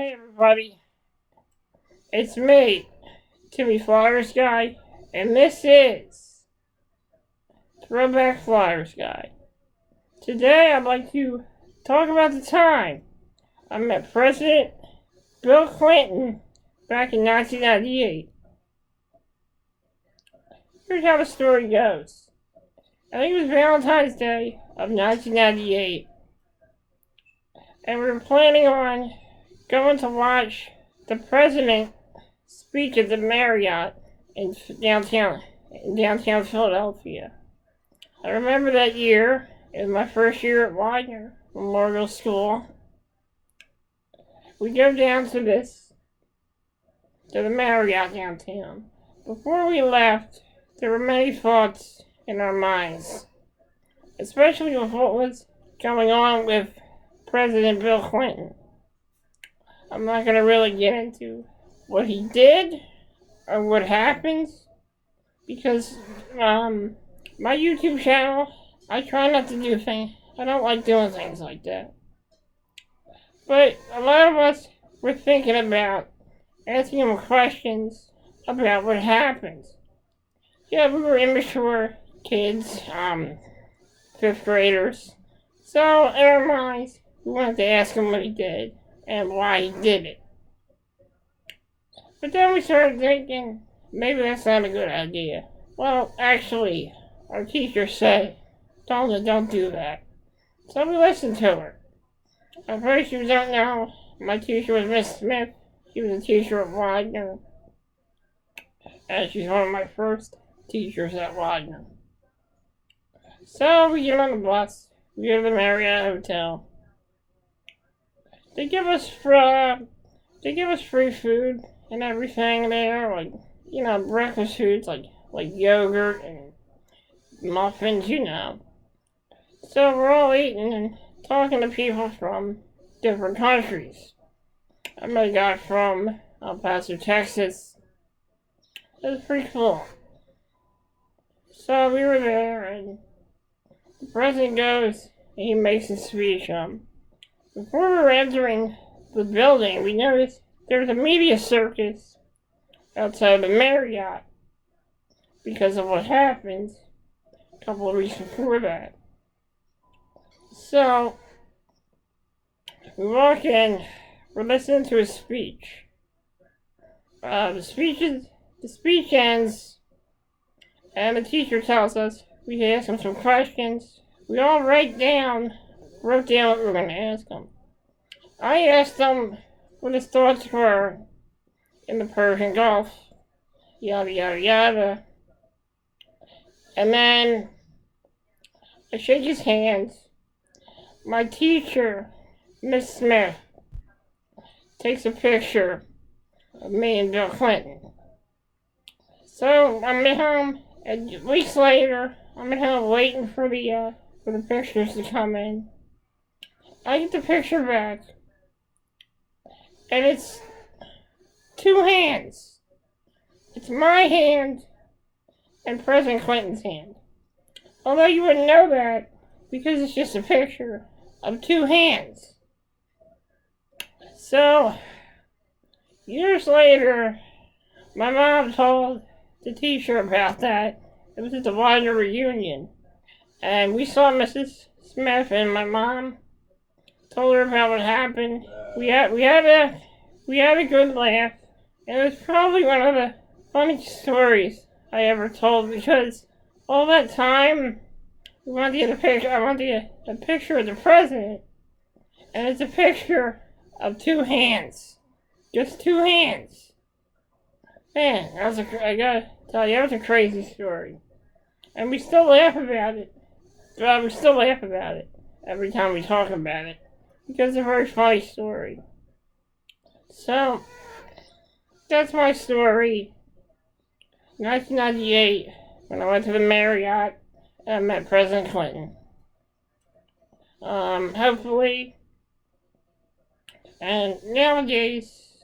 Hey everybody, it's me, Flyersguy, and this is Throwback Flyersguy. Today I'd like to talk about the time I met President Bill Clinton back in 1998. Here's how the story goes. I think it was Valentine's Day of 1998, and we were planning on going to watch the president speak at the Marriott in downtown Philadelphia. I remember that year. It was my first year at Widener Memorial School. We go down to the Marriott downtown. Before we left, there were many thoughts in our minds, especially with what was going on with President Bill Clinton. I'm not going to really get into what he did or what happened because my YouTube channel, I try not to do things. I don't like doing things like that. But a lot of us were thinking about asking him questions about what happened. Yeah, we were immature kids, 5th graders. So in our minds, we wanted to ask him what he did and why he did it. But then we started thinking, maybe that's not a good idea. Well, actually, our teacher said, don't do that. So we listened to her. At first, you don't know, my teacher was Miss Smith. She was a teacher at Widener. And she's one of my first teachers at Widener. So we get on the bus. We go to the Marriott Hotel. They give us free food and everything there, like, breakfast foods like yogurt and muffins, So we're all eating and talking to people from different countries. I met a guy from El Paso, Texas. It was pretty cool. So we were there, and the president goes and he makes a speech. Before we were entering the building, we noticed there was a media circus outside the Marriott because of what happened a couple of weeks before that. So we walk in, we're listening to his speech. The speech ends, and the teacher tells us we can ask him some questions. We all wrote down what we were going to ask him. I asked him what his thoughts were in the Persian Gulf, yada yada yada. And then I shake his hand. My teacher, Miss Smith, takes a picture of me and Bill Clinton. So I'm at home, and weeks later, I'm at home waiting for the pictures to come in. I get the picture back, and it's two hands. It's my hand and President Clinton's hand. Although you wouldn't know that because it's just a picture of two hands. So, years later, my mom told the teacher about that. It was at the Widener reunion. And we saw Mrs. Smith, and my mom told her about what happened. We had a good laugh. And it was probably one of the funniest stories I ever told because all that time we wanted to get a picture. I wanted to get a picture of the president, and it's a picture of two hands, just two hands. Man, I gotta tell you, that was a crazy story, and we still laugh about it. Well, we still laugh about it every time we talk about it because it's a very funny story. So that's my story. 1998, when I went to the Marriott and I met President Clinton. Hopefully, and nowadays,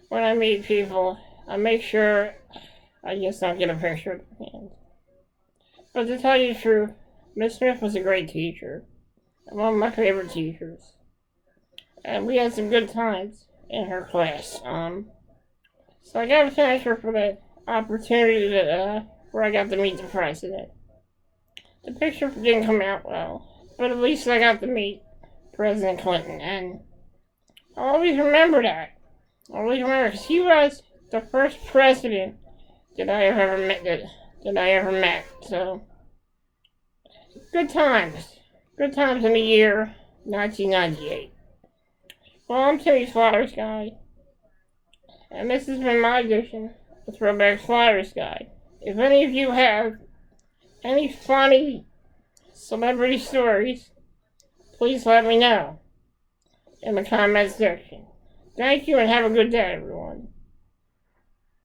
when I meet people, I make sure I just don't get a picture of their hand. But to tell you the truth, Miss Smith was a great teacher. One of my favorite teachers. and we had some good times in her class. So I gotta thank her for the opportunity that where I got to meet the president. The picture didn't come out well, but at least I got to meet President Clinton, and I'll always remember that. I'll always remember, because he was the first president that I have ever met. That I ever met. So good times. Good times in the year 1998. Well, I'm Timmy Flyersguy, and this has been my edition of Throwback Flyersguy. If any of you have any funny celebrity stories, please let me know in the comment section. Thank you and have a good day, everyone.